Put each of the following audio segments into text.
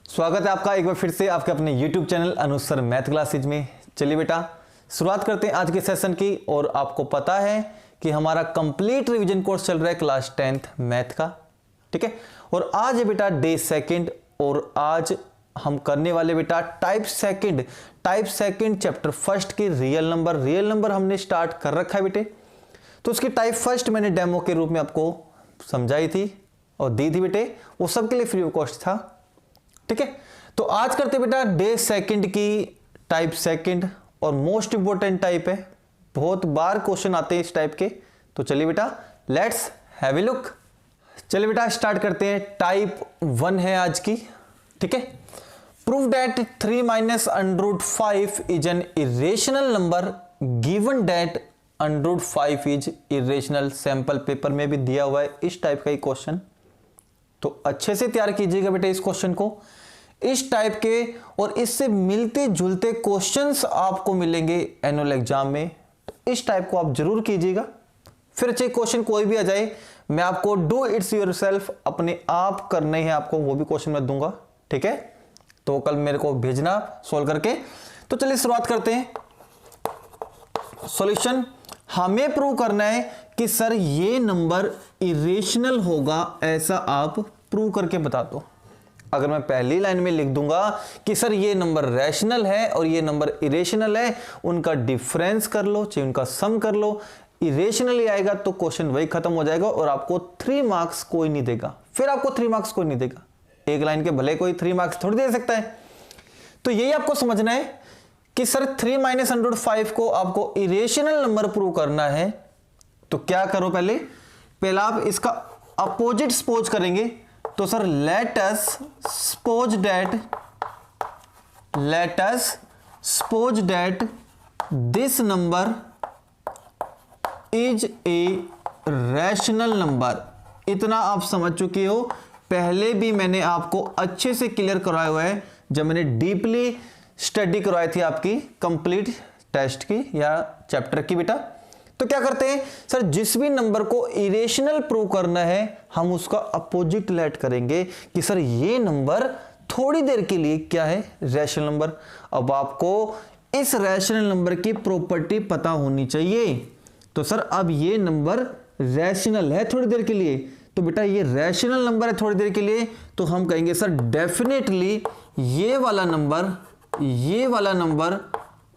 स्वागत है आपका एक बार फिर से आपके अपने YouTube चैनल अनुज सर मैथ क्लासेज में। चलिए बेटा शुरुआत करते हैं आज के सेशन की। और आपको पता है कि हमारा कंप्लीट रिवीजन कोर्स चल रहा है क्लास 10th मैथ का, ठीक है। और आज है बेटा डे सेकंड और आज हम करने वाले बेटा टाइप सेकंड चैप्टर फर्स्ट की रियल नंबर हमने स्टार्ट कर रखा है बेटे। तो उसकी टाइप फर्स्ट मैंने डेमो के रूप में आपको समझाई थी और दी थी बेटे, वो सबके लिए फ्री ऑफ कॉस्ट था, ठीक है। तो आज करते बेटा डे सेकंड की टाइप सेकंड और मोस्ट इंपोर्टेंट टाइप है, बहुत बार क्वेश्चन आते हैं इस टाइप के। तो चलिए बेटा लेट्स हैव ए लुक। चलिए बेटा स्टार्ट करते हैं। टाइप 1 है आज की, ठीक है। Prove that 3 minus √5 is an irrational number given that √5 is irrational. Sample paper में भी दिया हुआ है इस टाइप का ही क्वेश्चन, तो अच्छे से तैयार कीजिएगा बेटा इस क्वेश्चन को। इस टाइप के और इससे मिलते जुलते क्वेश्चंस आपको मिलेंगे एनुअल एग्जाम में, तो इस टाइप को आप जरूर कीजिएगा। फिर चाहे क्वेश्चन कोई भी आ जाए, मैं आपको डू इट्स योरसेल्फ अपने आप करने हैं आपको, वो भी क्वेश्चन मैं दूंगा, ठीक है। तो कल मेरे को भेजना सोल्व करके। तो चलिए शुरुआत करते हैं। सॉल्यूशन हमें प्रूव करना है कि सर ये नंबर इरेशनल होगा, ऐसा आप प्रूव करके बता दो। अगर मैं पहली लाइन में लिख दूंगा कि सर ये नंबर रैशनल है और ये नंबर इरेशनल है, उनका डिफरेंस कर लो चाहे उनका सम कर लो, इरेशनल ही आएगा तो क्वेश्चन वही खत्म हो जाएगा और आपको 3 मार्क्स कोई नहीं देगा। फिर आपको 3 मार्क्स कोई नहीं देगा, एक लाइन के भले कोई 3 मार्क्स थोड़ी दे सकता है। तो यही आपको समझना है कि सर 3 माइनस √5 को आपको इरेशनल नंबर प्रूव करना है। तो क्या करो, पहले आप इसका अपोजिट सपोज करेंगे। तो sir let us suppose that this number is a rational number. इतना आप समझ चुके हो, पहले भी मैंने आपको अच्छे से क्लियर कराया हुआ है जब मैंने डीपली स्टडी करवाई थी आपकी कंप्लीट टेस्ट की या चैप्टर की बेटा। तो क्या करते हैं सर, जिस भी नंबर को इरेशनल प्रूव करना है हम उसका अपोजिट लेट करेंगे कि सर ये नंबर थोड़ी देर के लिए क्या है, रैशनल नंबर। अब आपको इस रैशनल नंबर की प्रॉपर्टी पता होनी चाहिए। तो सर अब ये नंबर रैशनल है थोड़ी देर के लिए, तो बेटा ये रैशनल नंबर है थोड़ी देर के लिए, तो हम कहेंगे सर डेफिनेटली ये वाला नंबर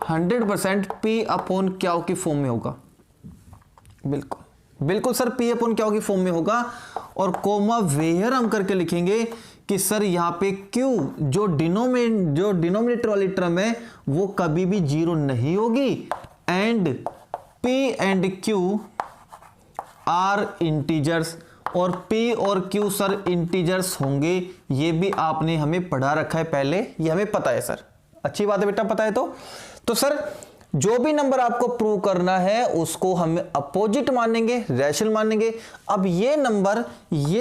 100% P/Q की फॉर्म में होगा। बिल्कुल सर P/Q की फॉर्म में होगा। और कोमा वेयर हम करके लिखेंगे कि सर यहां पे Q जो डिनोमिनेटर वाली टर्म है वो कभी भी 0 नहीं होगी, and P and Q are integers. और P और Q सर इंटीजर्स होंगे, ये भी आपने हमें पढ़ा रखा है पहले, ये हमें पता है सर। अच्छी बात है बेटा, पता है। तो सर जो भी नंबर आपको प्रूव करना है उसको हम अपोजिट मानेंगे, रैशनल मानेंगे। अब ये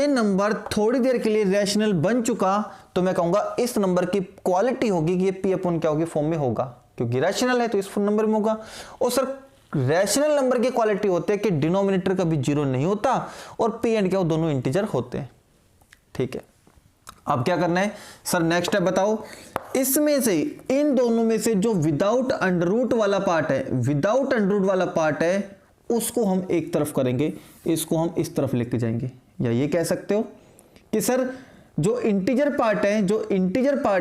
नंबर थोड़ी देर के लिए रैशनल बन चुका, तो मैं कहूंगा इस नंबर की क्वालिटी होगी कि ये P/Q की फॉर्म में होगा, क्योंकि रैशनल है तो इस नंबर में होगा। और सर रैशनल नंबर की क्वालिटी होते हैं कि डिनोमिनेटर कभी 0 नहीं होता और P एंड Q दोनों इंटीजर होते हैं, ठीक है। अब क्या करना है सर, नेक्स्ट स्टेप बताओ। इसमें से इन दोनों में से जो विदाउट अंडररूट वाला पार्ट है उसको हम एक तरफ करेंगे, इसको हम इस तरफ लेके जाएंगे। या ये कह सकते हो कि सर जो इंटीजर पार्ट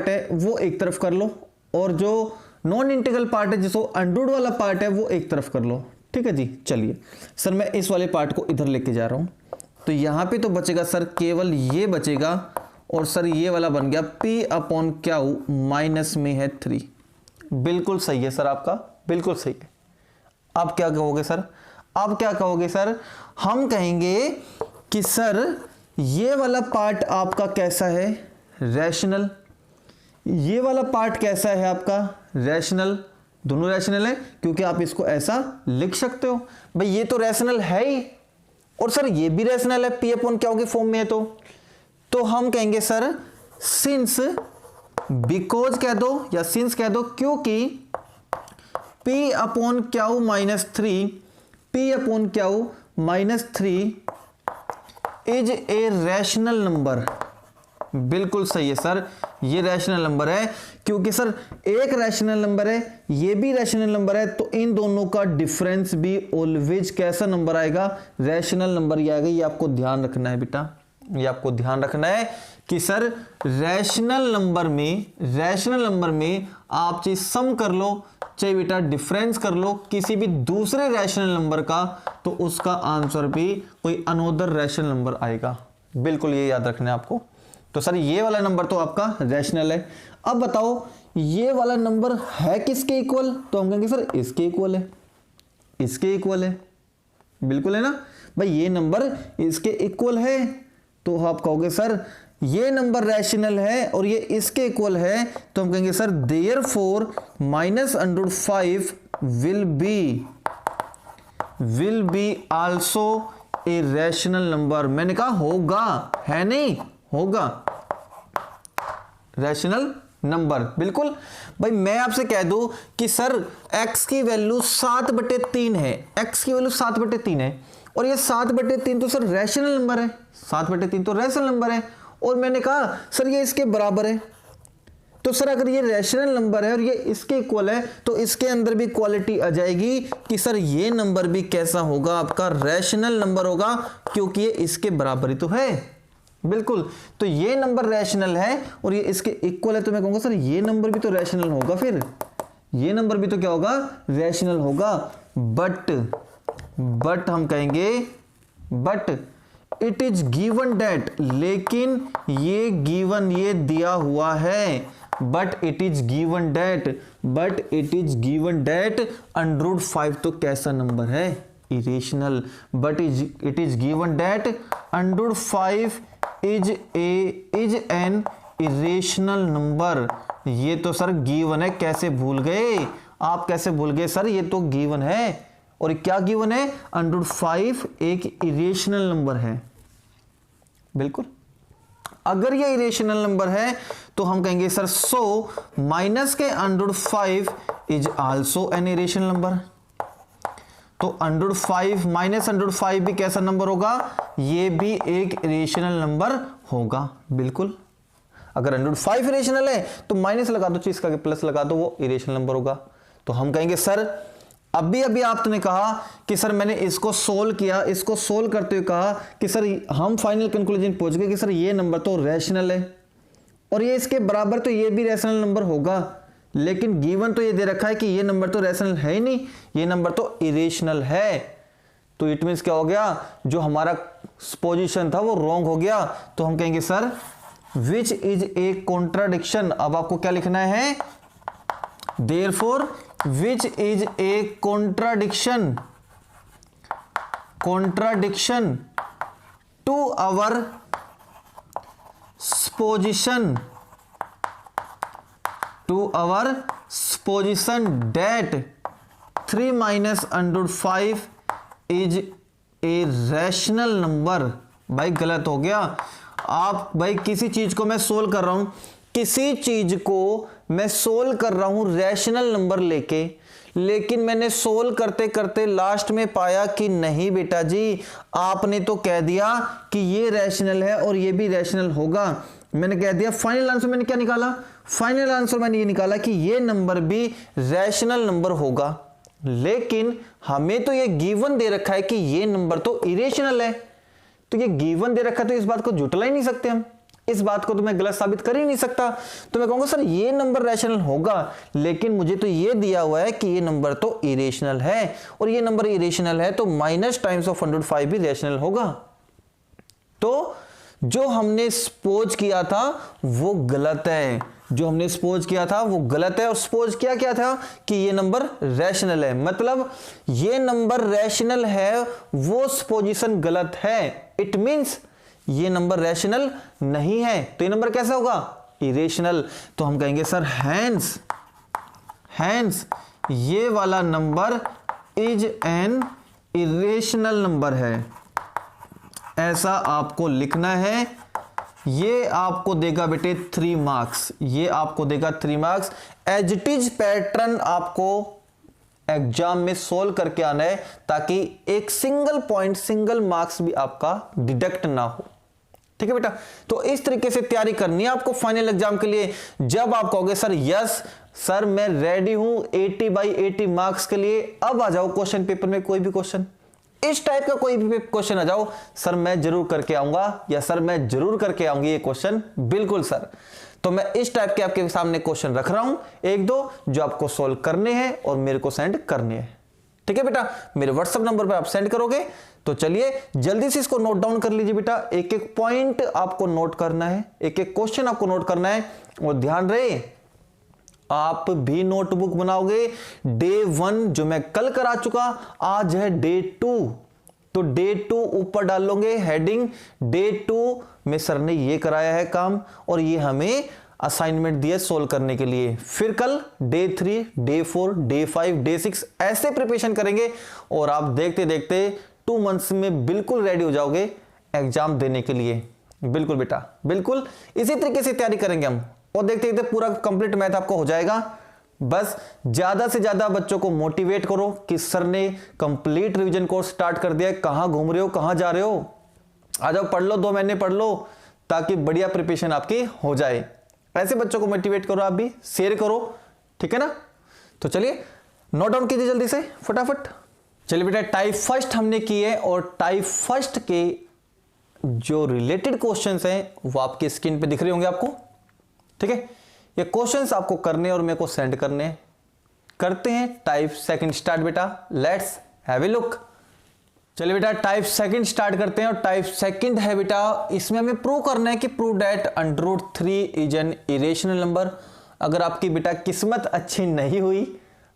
है वो एक तरफ कर लो, और जो नॉन इंटीग्रल पार्ट है जिसको अंडररूट वाला पार्ट है वो एक तरफ कर लो, ठीक है जी। चलिए सर मैं इस वाले पार्ट को इधर लेके जा रहा हूं, तो यहां पे तो बचेगा सर केवल ये बचेगा, और सर ये वाला बन गया P/Q माइनस में है 3। बिल्कुल सही है सर, आपका बिल्कुल सही है। अब क्या कहोगे सर, हम कहेंगे कि सर ये वाला पार्ट आपका कैसा है, रैशनल। ये वाला पार्ट कैसा है आपका, रैशनल। दोनों रैशनल है क्योंकि आप इसको ऐसा लिख सकते हो, भाई ये तो रैशनल है ही, और सर ये भी रैशनल है P/Q की फॉर्म में है। तो हम कहेंगे सर सिंस, बिकॉज कह दो या सिंस कह दो, क्योंकि P/Q -3 is a rational number, बिल्कुल सही है सर, ये रैशनल नंबर है, क्योंकि सर एक रैशनल नंबर है, ये भी रैशनल नंबर है, तो इन दोनों का डिफरेंस भी ऑलवेज कैसा नंबर आएगा, रैशनल नंबर ही आएगा। ये आपको ध्यान रखना है बेटा, ये आपको ध्यान रखना है कि सर रैशनल नंबर में आप चाहे सम कर लो, चाहे बेटा डिफरेंस कर लो किसी भी दूसरे रैशनल नंबर का, तो उसका आंसर भी कोई अनोदर रैशनल नंबर आएगा। बिल्कुल ये याद रखना है आपको। तो सर ये वाला नंबर तो आपका रैशनल है। अब बताओ ये वाला नंबर है किसके इक्वल, तो हम कहेंगे सर इसके इक्वल है, इसके इक्वल है, बिल्कुल है ना भाई, ये नंबर इसके इक्वल है। तो आप कहोगे सर ये नंबर रैशनल है और ये इसके इक्वल है, तो हम कहेंगे sir therefore -√5 will be also a rational number. मैंने कहा होगा, है नहीं, होगा रैशनल नंबर। बिल्कुल भाई, मैं आपसे कह दूं कि सर x की वैल्यू 7/3 है, x की वैल्यू 7/3 है, और ये 7/3 तो सर रैशनल नंबर है, 7/3 तो रैशनल नंबर है, और मैंने कहा सर ये इसके बराबर है। तो सर अगर ये रैशनल नंबर है और ये इसके इक्वल है, तो इसके अंदर भी क्वालिटी आ जाएगी कि सर ये नंबर भी कैसा होगा, आपका रैशनल नंबर होगा, क्योंकि ये इसके बराबर ही तो है। बिल्कुल, तो ये नंबर रैशनल है और ये इसके इक्वल है, तो मैं कहूंगा सर ये नंबर भी तो रैशनल होगा, फिर ये नंबर भी तो क्या होगा, रैशनल होगा। बट हम कहेंगे but it is given that, लेकिन ये गिवन, ये दिया हुआ है, but it is given that √5 तो कैसा नंबर है, irrational. But it is given that √5 is an irrational number. ये तो सर गिवन है, कैसे भूल गए आप, कैसे भूल गए सर, ये तो गिवन है। और क्या गिवन है, √5 एक इरेशनल नंबर है। बिल्कुल, अगर ये इरेशनल नंबर है तो हम कहेंगे सर सो माइनस के √5 is also an irrational number. तो √5 माइनस √5 भी कैसा नंबर होगा, ये भी एक इरेशनल नंबर होगा। बिल्कुल, अगर √5 इरेशनल है तो माइनस लगा दो, चीज का प्लस लगा दो, वो इरेशनल नंबर होगा। तो हम कहेंगे सर अभी आपने कहा कि सर मैंने इसको सोल्व किया, इसको सोल्व करते हुए कहा कि सर हम फाइनल कंक्लूजन पहुंच गए कि सर ये नंबर तो रैशनल है और ये इसके बराबर, तो ये भी रैशनल नंबर होगा। लेकिन गिवन तो ये दे रखा है कि ये नंबर तो रैशनल है ही नहीं, ये नंबर तो इरेशनल है। तो इट मींस क्या हो गया, जो हमारा पोजीशन था वो रॉन्ग हो गया। तो हम कहेंगे sir which is a contradiction. अब आपको क्या लिखना है, therefore which is a contradiction to our supposition that 3 minus √5 is a rational number। भाई गलत हो गया। आप भाई किसी चीज को मैं सोल्व कर रहा हूं, किसी चीज को मैं सोल्व कर रहा हूं रैशनल नंबर लेके, लेकिन मैंने सोल्व करते करते लास्ट में पाया कि नहीं बेटा जी, आपने तो कह दिया कि ये रैशनल है और ये भी रैशनल होगा। मैंने कह दिया, फाइनल आंसर मैंने क्या निकाला, फाइनल आंसर मैंने ये निकाला कि ये नंबर भी रैशनल नंबर होगा। लेकिन हमें तो ये गिवन दे रखा है कि ये नंबर तो इरेशनल है, तो ये गिवन दे रखा है, तो इस बात को झुटला ही नहीं सकते हम, इस बात को तो मैं गलत साबित कर ही नहीं सकता। तो मैं कहूंगा सर ये नंबर रैशनल होगा, लेकिन मुझे तो ये दिया हुआ है कि ये नंबर तो इरेशनल है, और ये नंबर इरेशनल है तो माइनस टाइम्स ऑफ √5 भी रैशनल होगा। तो जो हमने सपोज किया था वो गलत है, जो हमने सपोज किया था वो गलत है। और सपोज किया क्या था कि ये नंबर रैशनल है, मतलब ये नंबर रैशनल है, वो सपोजिशन गलत है। इट मींस ये नंबर रैशनल नहीं है, तो ये नंबर कैसा होगा, इरेशनल। तो हम कहेंगे सर हैंस ये वाला number is an irrational number है, ऐसा आपको लिखना है। ये आपको देगा बेटे 3 मार्क्स, ये आपको देगा 3 marks. As it is pattern आपको एग्जाम में सोल्व करके आना है, ताकि एक सिंगल पॉइंट, सिंगल मार्क्स भी आपका डिडक्ट ना हो। ठीक है बेटा। तो इस तरीके से तैयारी करनी है आपको फाइनल एग्जाम के लिए। जब आप कहोगे सर यस सर मैं रेडी हूं 80/80 मार्क्स के लिए, अब आ जाओ क्वेश्चन पेपर में कोई भी क्वेश्चन, इस टाइप का कोई भी क्वेश्चन आ जाओ, सर मैं जरूर करके आऊंगा या सर मैं जरूर करके आऊंगी ये क्वेश्चन, बिल्कुल सर। तो मैं इस टाइप के आपके सामने क्वेश्चन रख रहा हूं, एक दो जो आपको सोल्व करने हैं और मेरे को सेंड करने हैं। ठीक है बेटा, मेरे व्हाट्सएप नंबर पर आप सेंड करोगे। तो चलिए जल्दी से इसको नोट डाउन कर लीजिए बेटा, एक एक पॉइंट आपको नोट करना है, एक एक क्वेश्चन आपको नोट करना है। और ध्यान रहे आप भी नोटबुक बनाओगे। डे 1 जो मैं कल करा चुका, आज है डे 2, तो डे 2 ऊपर डाल लोगे हेडिंग, डे 2 में सर ने ये कराया है काम और ये हमें असाइनमेंट दिया सोल्व करने के लिए। फिर कल डे 3, डे 4, डे 5, डे 6 ऐसे प्रिपरेशन करेंगे और आप देखते देखते 2 मंथ्स में बिल्कुल रेडी हो जाओगे एग्जाम देने के लिए। बिल्कुल बेटा, बिल्कुल इसी तरीके से तैयारी करेंगे हम और देखते देखते पूरा कंप्लीट मैथ आपको हो जाएगा। बस ज्यादा से ज्यादा बच्चों को मोटिवेट करो कि सर ने कंप्लीट रिवीजन कोर्स स्टार्ट कर दिया है, कहां घूम रहे हो, कहां जा रहे हो, आ जाओ पढ़ लो, 2 महीने पढ़ लो ताकि बढ़िया प्रिपरेशन आपकी हो जाए। ऐसे बच्चों को मोटिवेट करो, आप भी शेयर करो, ठीक है ना। तो चलिए नोट डाउन कीजिए जल्दी से फटाफट। चलिए बेटा टाइप फर्स्ट हमने की है और टाइप फर्स्ट के जो रिलेटेड क्वेश्चंस हैं वो आपकी स्क्रीन पे दिख रहे होंगे आपको, ठीक है। ये क्वेश्चंस आपको करने और मेरे को सेंड करने। करते हैं टाइप सेकंड स्टार्ट बेटा, लेट्स हैव ए लुक। चलिए बेटा टाइप सेकंड स्टार्ट करते हैं और टाइप सेकंड है बेटा, इसमें हमें प्रूव करना है कि prove that √3 is an irrational number. अगर आपकी बेटा किस्मत अच्छी नहीं हुई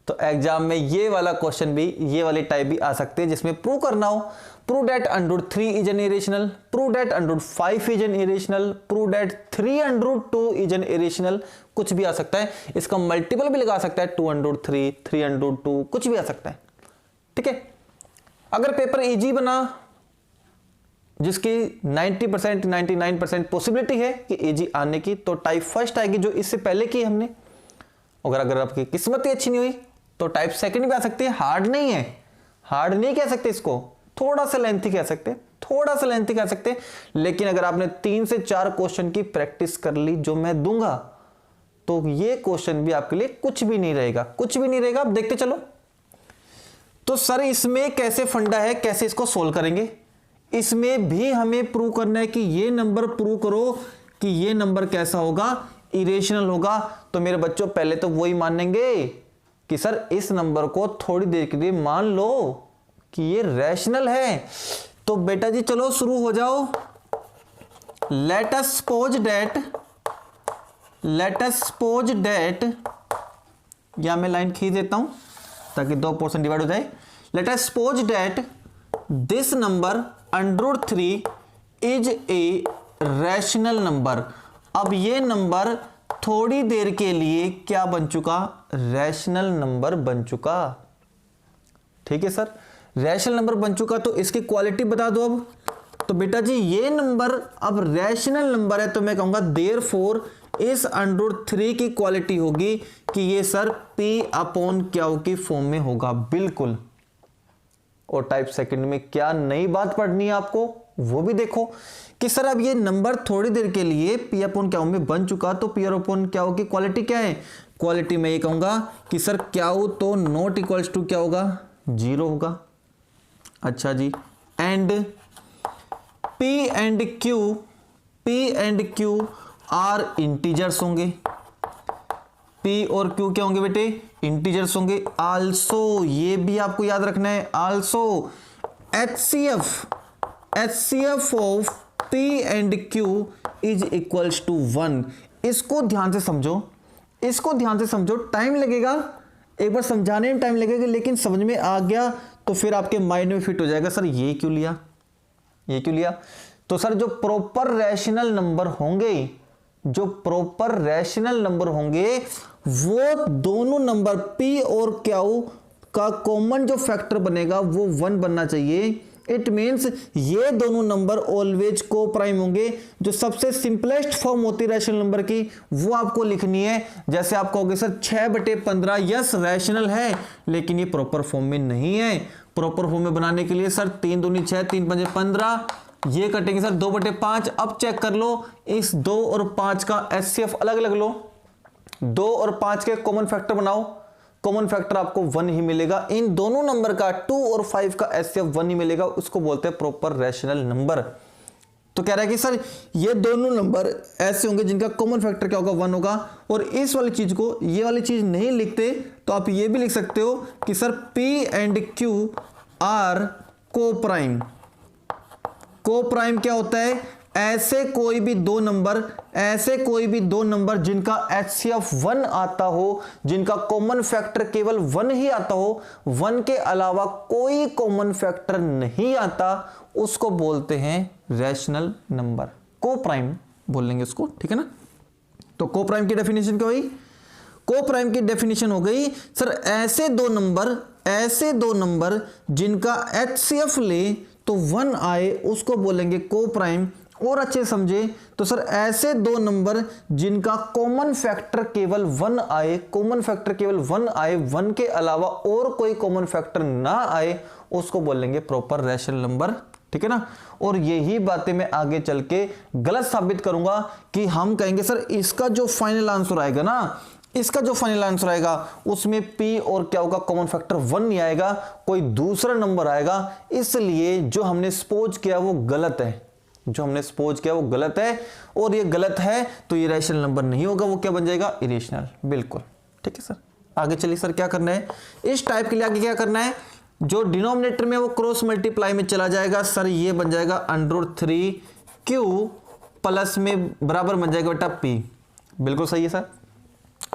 तो एग्जाम में ये वाला क्वेश्चन भी, ये वाले टाइप भी आ सकते हैं जिसमें प्रूव करना हो prove that √3 is an irrational, prove that √5 is an irrational, prove that 3√2 is an irrational, कुछ भी आ सकता है। इसका मल्टीपल भी लगा सकता है 2√3, 3√2, कुछ भी आ सकता है, ठीक है। अगर पेपर इजी बना जिसकी 90% 99% पॉसिबिलिटी है कि इजी आने की, तो टाइप फर्स्ट आएगी जो इससे पहले की हमने। अगर आपकी किस्मत ही अच्छी नहीं हुई तो टाइप सेकंड भी आ सकती है। हार्ड नहीं है, हार्ड नहीं कह सकते इसको, थोड़ा सा लेंथी कह सकते, थोड़ा सा लेंथी कह सकते। लेकिन अगर आपने 3 से 4 क्वेश्चन की प्रैक्टिस कर ली जो मैं दूंगा, तो ये क्वेश्चन भी आपके लिए कुछ भी नहीं रहेगा, कुछ भी नहीं रहेगा। आप देखते चलो। तो सर इसमें कैसे फंडा है, कैसे इसको सोल्व करेंगे, इसमें भी हमें प्रूव करना है कि ये नंबर प्रूव करो कि ये नंबर कैसा होगा, इरेशनल होगा। तो मेरे बच्चों पहले तो वही मानेंगे कि सर इस नंबर को थोड़ी देर के लिए मान लो कि ये रैशनल है। तो बेटा जी चलो शुरू हो जाओ। लेट अस सपोज दैट, या मैं लाइन खींच देता हूं ताकि 2 पोर्शन डिवाइड हो जाए। Let us suppose that this number √3 is a rational number. अब ये नंबर थोड़ी देर के लिए क्या बन चुका, रैशनल नंबर बन चुका, ठीक है सर, रैशनल नंबर बन चुका। तो इसकी क्वालिटी बता दो अब। तो बेटा जी ये नंबर अब रैशनल नंबर है, तो मैं कहूंगा देयरफॉर इस √3 की क्वालिटी होगी कि ये सर P/Q की फॉर्म में होगा, बिल्कुल। और टाइप सेकंड में क्या नई बात पढ़नी है आपको वो भी देखो कि सर अब ये नंबर थोड़ी देर के लिए P/Q में बन चुका, तो P/Q की क्वालिटी क्या है। क्वालिटी में ये कहूंगा कि सर Q तो नॉट इक्वल्स टू क्या होगा, 0 होगा। अच्छा जी, and P and Q are integers होंगे। P और Q क्या होंगे बेटे, इंटीजर्स होंगे। आल्सो ये भी आपको याद रखना है, also HCF of P and Q is equals to 1। इसको ध्यान से समझो, इसको ध्यान से समझो। टाइम लगेगा, एक बार समझाने में टाइम लगेगा, लेकिन समझ में आ गया तो फिर आपके माइंड में फिट हो जाएगा, सर ये क्यों लिया, ये क्यों लिया। तो सर जो प्रॉपर रैशनल नंबर होंगे, जो प्रॉपर रैशनल नंबर होंगे वो दोनों नंबर P और Q का कॉमन जो फैक्टर बनेगा वो 1 बनना चाहिए। इट मीन्स ये दोनों नंबर ऑलवेज को प्राइम होंगे। जो सबसे सिंपलेस्ट फॉर्म होती है रैशनल नंबर की वो आपको लिखनी है। जैसे आप कहोगे सर 6/15 यस रैशनल है, लेकिन ये प्रॉपर फॉर्म में नहीं है। प्रॉपर फॉर्म में बनाने के लिए सर 3 दूनी 6, 3 पंजे 15, ये कटेंगे सर 2/5। अब चेक कर लो, इस 2 और 5 का HCF अलग अलग लो, 2 और 5 के कॉमन फैक्टर बनाओ, कॉमन फैक्टर आपको 1 ही मिलेगा। इन दोनों नंबर का 2 और 5 का HCF 1 ही मिलेगा, उसको बोलते हैं प्रॉपर रैशनल नंबर। तो कह रहा है कि सर ये दोनों नंबर ऐसे होंगे जिनका कॉमन फैक्टर क्या होगा, 1 होगा। और इस वाली चीज को, ये वाली चीज नहीं लिखते तो आप ये भी लिख सकते हो कि sir P and Q are coprime. Coprime क्या होता है, ऐसे कोई भी दो नंबर जिनका HCF 1 आता हो, जिनका कॉमन फैक्टर केवल 1 ही आता हो, 1 के अलावा कोई कॉमन फैक्टर नहीं आता, उसको बोलते हैं रैशनल नंबर। को प्राइम बोलेंगे उसको, ठीक है ना। तो को प्राइम की डेफिनेशन क्या हुई, को प्राइम की डेफिनेशन हो गई सर ऐसे दो नंबर जिनका HCF ले तो 1 आए, उसको बोलेंगे को प्राइम। और अच्छे समझे तो सर ऐसे दो नंबर जिनका कॉमन फैक्टर केवल 1 आए, 1 के अलावा और कोई कॉमन फैक्टर ना आए, उसको बोलेंगे प्रॉपर रैशनल नंबर, ठीक है ना। और यही बातें मैं आगे चल के गलत साबित करूंगा कि हम कहेंगे सर इसका जो फाइनल आंसर आएगा ना, उसमें P और क्या होगा, कॉमन फैक्टर 1 नहीं आएगा, कोई दूसरा नंबर आएगा। इसलिए जो हमने सपोज किया वो गलत है, और ये गलत है तो ये रैशनल नंबर नहीं होगा, वो क्या बन जाएगा, इरेशनल। बिल्कुल ठीक है सर। आगे चलिए सर, क्या करना है इस टाइप के लिए, आगे क्या करना है, जो डिनोमिनेटर में वो क्रॉस मल्टीप्लाई में चला जाएगा सर, ये बन जाएगा √3Q प्लस में बराबर बन जाएगा बेटा P। बिल्कुल सही है सर।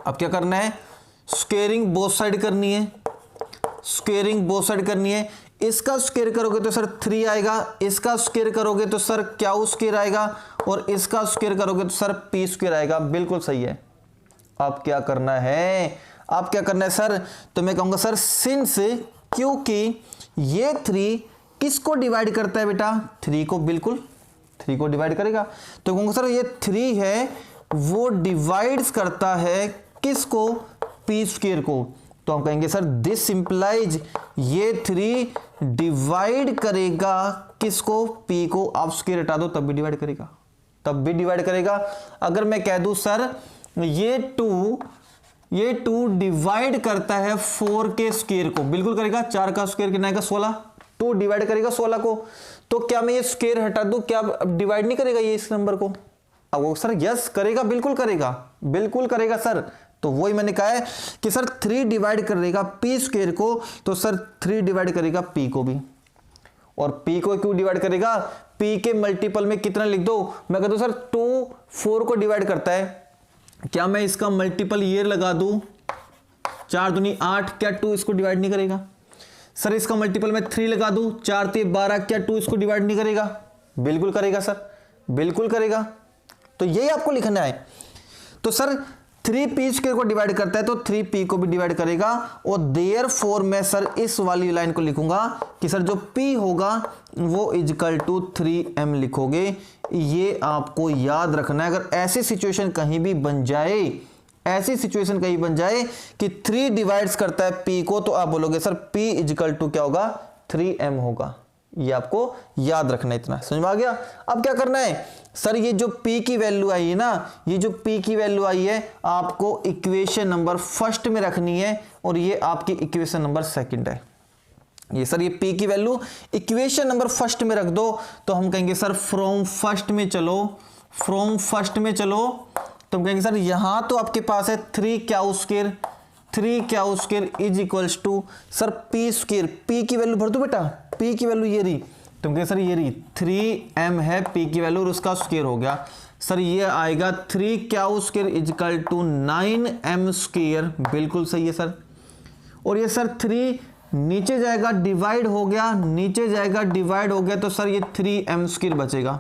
अब क्या करना है, स्क्वेयरिंग बोथ साइड करनी है, इसका स्क्वायर करोगे तो सर 3 आएगा, इसका स्क्वायर करोगे तो सर क्या स्क्वायर आएगा, और इसका स्क्वायर करोगे तो सर P स्क्वायर आएगा। बिल्कुल सही है। अब क्या करना है सर, तो मैं कहूंगा सर सिंस, क्योंकि ये 3 किसको डिवाइड करता है बेटा, 3 को, बिल्कुल 3 को डिवाइड करेगा। तो कहूंगा सर ये 3 है वो डिवाइड्स करता है किसको, P स्क्वायर को। तो हम कहेंगे सर दिस इंप्लाइज ये 3 डिवाइड करेगा किसको, P को। आप स्क्वायर हटा दो तब भी डिवाइड करेगा, अगर मैं कह दूं सर ये 2 डिवाइड करता है 4 के स्क्वायर को, बिल्कुल करेगा। 4 का स्क्वायर कितना आएगा, 16। 2 डिवाइड करेगा 16 को, तो क्या मैं ये स्क्वायर हटा दूं, क्या डिवाइड नहीं करेगा ये इस नंबर को। अब वो सर यस करेगा, बिल्कुल करेगा सर। तो वही मैंने कहा है कि सर 3 डिवाइड करेगा P स्क्वायर को, तो सर 3 डिवाइड करेगा P को भी। और P को क्यों डिवाइड करेगा, P के मल्टीपल में कितना लिख दो, मैं कहता हूं सर 2 4 को डिवाइड करता है, क्या मैं इसका मल्टीपल ये लगा दूं 4 दूनी 8, क्या 2 इसको डिवाइड नहीं करेगा। सर इसका मल्टीपल में 3 लगा दूं 4 3 12, क्या 2 इसको डिवाइड नहीं करेगा, बिल्कुल करेगा सर, बिल्कुल करेगा। तो यही आपको लिखना है। तो सर 3P स्क्वायर को डिवाइड करता है तो 3P को भी डिवाइड करेगा, और देयरफॉर मैं सर इस वाली लाइन को लिखूंगा कि सर जो P होगा वो इक्वल टू 3M लिखोगे। ये आपको याद रखना है। अगर ऐसी सिचुएशन कहीं भी बन जाए, कि 3 डिवाइड्स करता है P को, तो आप बोलोगे सर P इक्वल टू क्या होगा, 3M होगा। ये आपको याद रखना है, इतना समझ में आ गया। अब क्या करना है सर, ये जो P की वैल्यू आई है ना, आपको इक्वेशन नंबर फर्स्ट में रखनी है, और ये आपकी इक्वेशन नंबर सेकंड है। ये सर ये P की वैल्यू इक्वेशन नंबर फर्स्ट में रख दो, तो हम कहेंगे सर फ्रॉम फर्स्ट में चलो, तो हम कहेंगे सर यहां तो आपके पास है 3 क्या square is equals to sir P square. P की वैल्यू भर दो बेटा, P की वैल्यू ये रही, तुम कहेंगे सर ये रही 3M है P की वैल्यू, और उसका स्क्वायर हो गया सर, ये आएगा 3 क्या square is equal to 9M square. बिल्कुल सही है सर। और ये सर 3 नीचे जाएगा डिवाइड हो गया, तो सर ये 3M स्क्वायर बचेगा।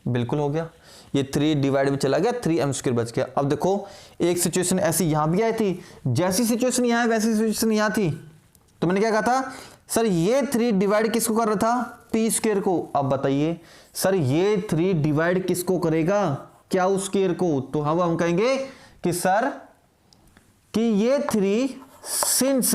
बिल्कुल हो गया, ये 3 डिवाइड में चला गया, 3M स्क्वायर बच गया। अब देखो एक सिचुएशन ऐसी यहां भी आई थी, जैसी सिचुएशन यहां है वैसी सिचुएशन यहां थी। तो मैंने क्या कहा था सर, ये 3 डिवाइड किसको कर रहा था, P स्क्वायर को। अब बताइए सर ये 3 डिवाइड किसको करेगा, क्या स्क्वायर को। तो हम कहेंगे कि सर कि ये 3 सिंस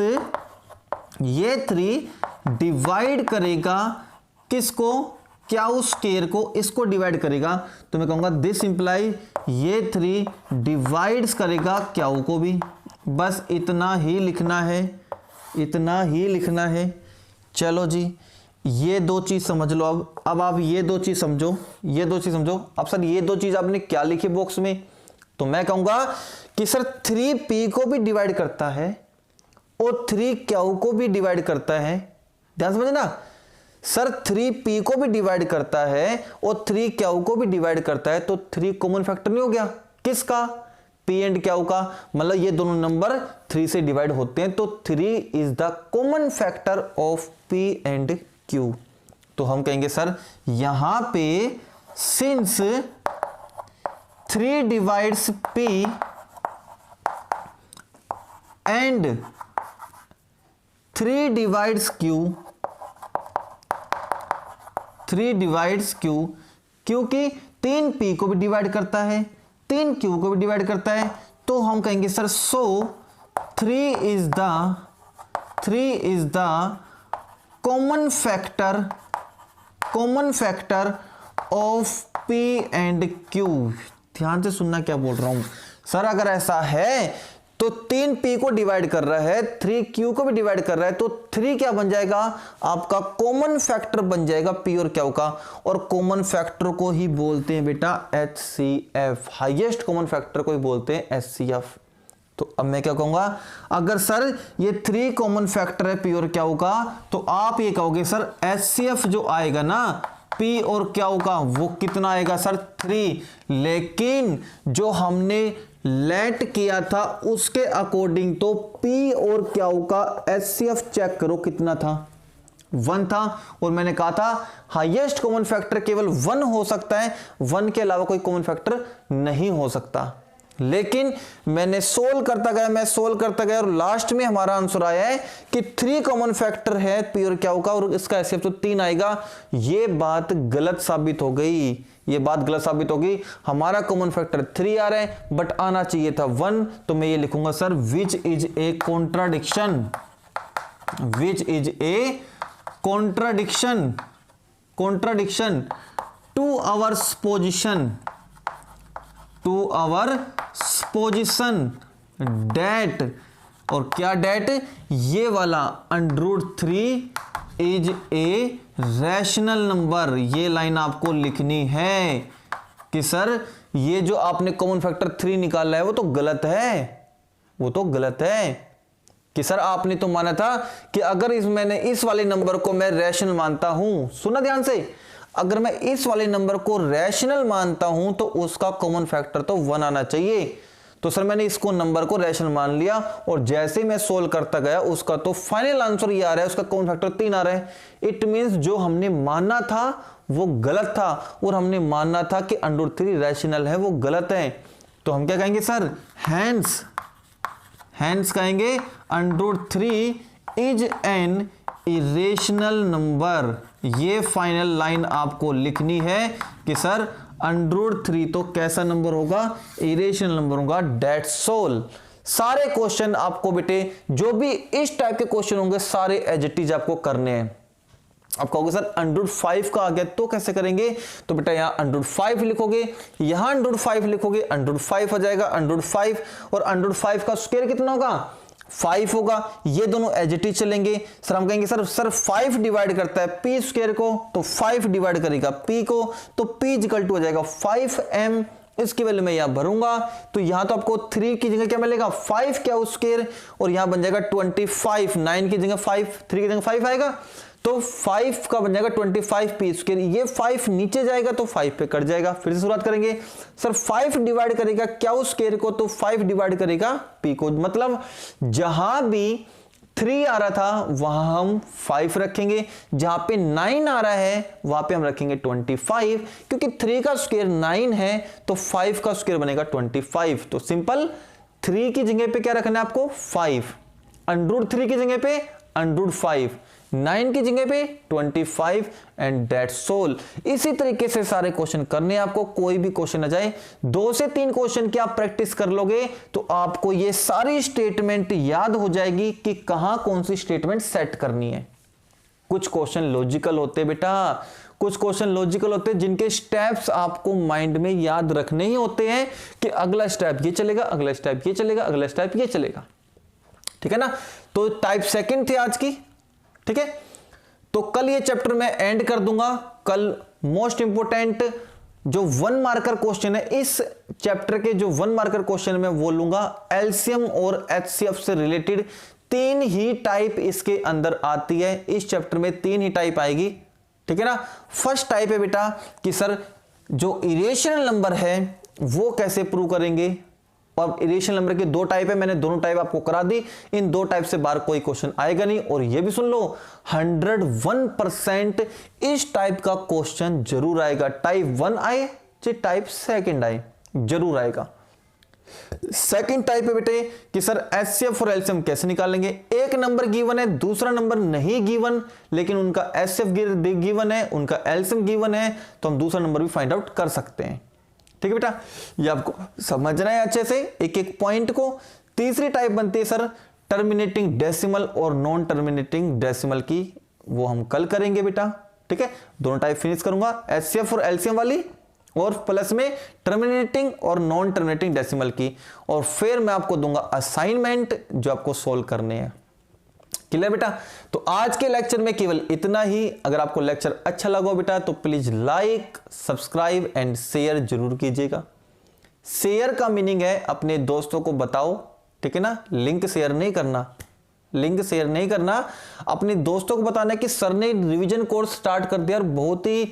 ये 3 डिवाइड करेगा किसको, क्याउ स्क्वायर को इसको डिवाइड करेगा तो मैं कहूंगा दिस इंप्लाई ये 3 डिवाइड्स करेगा क्याउ को भी। बस इतना ही लिखना है, इतना ही लिखना है। चलो जी, ये दो चीज समझ लो। अब आप ये दो चीज समझो, ये दो चीज समझो। अब सर ये दो चीज आपने क्या लिखी बॉक्स में? तो मैं कहूंगा कि सर 3p को भी डिवाइड करता है और 3q को भी डिवाइड करता है। ध्यान समझना सर, 3p को भी डिवाइड करता है और 3q को भी डिवाइड करता है। तो 3 कॉमन फैक्टर नहीं हो गया किसका? p एंड q का। मतलब ये दोनों नंबर 3 से डिवाइड होते हैं, तो 3 is the common factor of p and q। तो हम कहेंगे सर यहां पे since 3 divides p and 3 divides q, 3 divides q, क्योंकि 3p को भी डिवाइड करता है, 3q को भी डिवाइड करता है। तो हम कहेंगे sir so 3 is the common factor of p and q। ध्यान से सुनना क्या बोल रहा हूं सर। अगर ऐसा है तो 3p को डिवाइड कर रहा है, 3q को भी डिवाइड कर रहा है, तो 3 क्या बन जाएगा? आपका कॉमन फैक्टर बन जाएगा p और q का। और कॉमन फैक्टर को ही बोलते हैं बेटा HCF, हाईएस्ट कॉमन फैक्टर को ही बोलते हैं HCF। तो अब मैं क्या कहूंगा, अगर सर ये 3 कॉमन फैक्टर है p और q का, तो आप ये कहोगे सर HCF जो आएगा ना p और q का वो कितना आएगा सर? 3। लेकिन जो हमने लेट किया था उसके अकॉर्डिंग तो p और q का HCF चेक करो कितना था? 1 था। और मैंने कहा था हाईएस्ट कॉमन फैक्टर केवल 1 हो सकता है, 1 के अलावा कोई कॉमन फैक्टर नहीं हो सकता। लेकिन मैंने सोल्व करता गया और लास्ट में हमारा आंसर आया है कि 3 कॉमन फैक्टर है p और q का और इसका HCF तो 3 आएगा। ये बात गलत साबित हो गई, ये बात गलत साबित होगी। हमारा कॉमन फैक्टर 3 आ रहा है बट आना चाहिए था 1। तो मैं ये लिखूंगा sir which is a contradiction, which is a contradiction to our position that. और क्या डेट? ये वाला √3 इज ए रैशनल नंबर। ये लाइन आपको लिखनी है कि सर ये जो आपने कॉमन फैक्टर 3 निकाला है वो तो गलत है, वो तो गलत है। कि सर आपने तो माना था कि अगर मैंने इस वाले नंबर को मैं रैशनल मानता हूं, सुना ध्यान से, अगर मैं इस वाले नंबर को रैशनल मानता हूं तो उसका कॉमन फैक्टर तो 1 आना चाहिए। तो सर मैंने इसको नंबर को रैशनल मान लिया और जैसे मैं सोल्व करता गया उसका तो फाइनल आंसर ये आ रहा है, उसका कॉमन फैक्टर 3 आ रहा है। इट मींस जो हमने माना था वो गलत था और हमने माना था कि √3 रैशनल है, वो गलत है। तो हम क्या कहेंगे सर? हैंस कहेंगे √3 इज एन इरेशनल नंबर। ये फाइनल लाइन आपको लिखनी है कि सर √3 तो कैसा नंबर होगा? इरेशनल नंबर होगा। That's all. सारे क्वेश्चन आपको बेटे जो भी इस टाइप के क्वेश्चन होंगे सारे एज इट इज आपको करने हैं। आप कहोगे सर √5 का आ गया तो कैसे करेंगे? तो बेटा यहाँ √5 लिखोगे, यहाँ √5 लिखोगे, √5 आ जाएगा √5 और √5 का स्क्वायर कितना होगा? 5 होगा। ये दोनों एज इट इज चलेंगे। सर हम कहेंगे सर 5 डिवाइड करता है p स्क्वायर को, तो 5 डिवाइड करेगा p को, तो p इक्वल टू हो जाएगा 5m। इसकी वैल्यू मैं यहां भरूंगा तो यहां तो आपको 3 की जगह क्या मिलेगा? 5 क्या स्क्वायर, और यहां बन जाएगा 25। 9 की जगह 5, 3 की जगह 5 आएगा, तो 5 का बन जाएगा 25 p स्क्वायर। ये 5 नीचे जाएगा तो 5 पे कट जाएगा। फिर से शुरुआत करेंगे। सर 5 डिवाइड करेगा क्या स्क्वायर को, तो 5 डिवाइड करेगा p को। मतलब जहां भी 3 आ रहा था वहां हम 5 रखेंगे, जहां पे 9 आ रहा है वहां पे हम रखेंगे 25, क्योंकि 3 का स्क्वायर 9 है तो 5 का स्क्वायर बनेगा 25। तो सिंपल 3 की जगह पे क्या रखना है आपको? 5, √3 की जगह पे √5, 9 की जगह पे 25 एंड दैट्स ऑल। इसी तरीके से सारे क्वेश्चन करने हैं आपको, कोई भी क्वेश्चन आ जाए 2 से 3 क्वेश्चन की आप प्रैक्टिस कर लोगे तो आपको ये सारी स्टेटमेंट याद हो जाएगी कि कहां कौन सी स्टेटमेंट सेट करनी है। कुछ क्वेश्चन लॉजिकल होते बेटा, कुछ क्वेश्चन लॉजिकल होते हैं जिनके स्टेप्स आपको माइंड में याद रखने ही होते हैं कि अगला स्टेप ये चलेगा, अगला स्टेप ये चलेगा, अगला स्टेप ये चलेगा, ठीक है ना। तो टाइप सेकंड थी आज की, ठीक है। तो कल ये चैप्टर मैं एंड कर दूंगा। कल मोस्ट इंपोर्टेंट जो 1 मार्कर क्वेश्चन है, इस चैप्टर के जो 1 मार्कर क्वेश्चन मैं वो लूंगा एलसीएम और एचसीएफ से रिलेटेड। 3 ही टाइप इसके अंदर आती है, इस चैप्टर में 3 ही टाइप आएगी, ठीक है ना। फर्स्ट टाइप है बेटा कि सर जो इरेशनल नंबर है वो कैसे प्रूव करेंगे, और इरेशनल नंबर के 2 टाइप है, मैंने दोनों टाइप आपको करा दी। इन 2 टाइप से बाहर कोई क्वेश्चन आएगा नहीं। और ये भी सुन लो 101% इस टाइप का क्वेश्चन जरूर आएगा, टाइप 1 आए चाहे टाइप सेकंड आए, जरूर आएगा। सेकंड टाइप है बेटे कि सर एचसीएफ और एलसीएम कैसे निकालेंगे। एक नंबर गिवन है, दूसरा नंबर नहीं गिवन, लेकिन उनका एचसीएफ गिवन है, उनका एलसीएम गिवन है, तो हम दूसरा नंबर भी फाइंड आउट कर सकते हैं, ठीक है बेटा। ये आपको समझना है अच्छे से एक एक पॉइंट को। तीसरी टाइप बनती है सर टर्मिनेटिंग डेसिमल और नॉन टर्मिनेटिंग डेसिमल की, वो हम कल करेंगे बेटा, ठीक है। दोनों टाइप फिनिश करूंगा, एचसीएफ और एलसीएम वाली, और प्लस में टर्मिनेटिंग और नॉन टर्मिनेटिंग डेसिमल की। और फिर मैं आपको दूंगा असाइनमेंट जो आपको सोल्व करने हैं। क्लियर बेटा। तो आज के लेक्चर में केवल इतना ही। अगर आपको लेक्चर अच्छा लगा बेटा तो please like, subscribe and share जरूर कीजिएगा। शेयर का मीनिंग है अपने दोस्तों को बताओ, ठीक है ना। लिंक शेयर नहीं करना, लिंक शेयर नहीं करना, अपने दोस्तों को बताना कि सर ने रिवीजन कोर्स स्टार्ट कर दिया और बहुत ही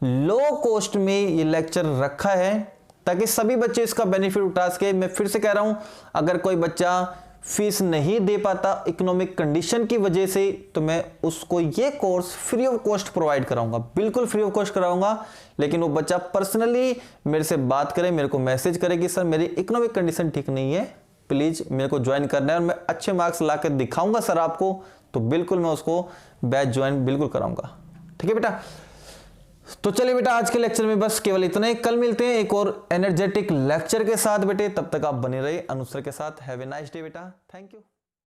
लो कॉस्ट में ये लेक्चर रखा है ताकि सभी बच्चे इसका बेनिफिट उठा सके। मैं फिर से कह रहा हूं, अगर कोई बच्चा फीस नहीं दे पाता इकोनॉमिक कंडीशन की वजह से, तो मैं उसको ये course free of cost provide कराऊंगा, बिल्कुल फ्री ऑफ कॉस्ट कराऊंगा। लेकिन वो बच्चा पर्सनली मेरे से बात करे, मेरे को मैसेज करे कि सर मेरी इकोनॉमिक कंडीशन ठीक नहीं है, प्लीज मेरे को ज्वाइन करना है और मैं अच्छे मार्क्स ला कर दिखाऊंगा सर आपको, तो बिल्कुल मैं उसको बैच ज्वाइन बिल्कुल कराऊंगा, ठीक है बेटा। तो चलिए बेटा आज के लेक्चर में बस केवल इतना ही। कल मिलते हैं एक और एनर्जेटिक लेक्चर के साथ बेटे, तब तक आप बने रहिए अनुसर के साथ। हैव ए नाइस डे बेटा, थैंक यू।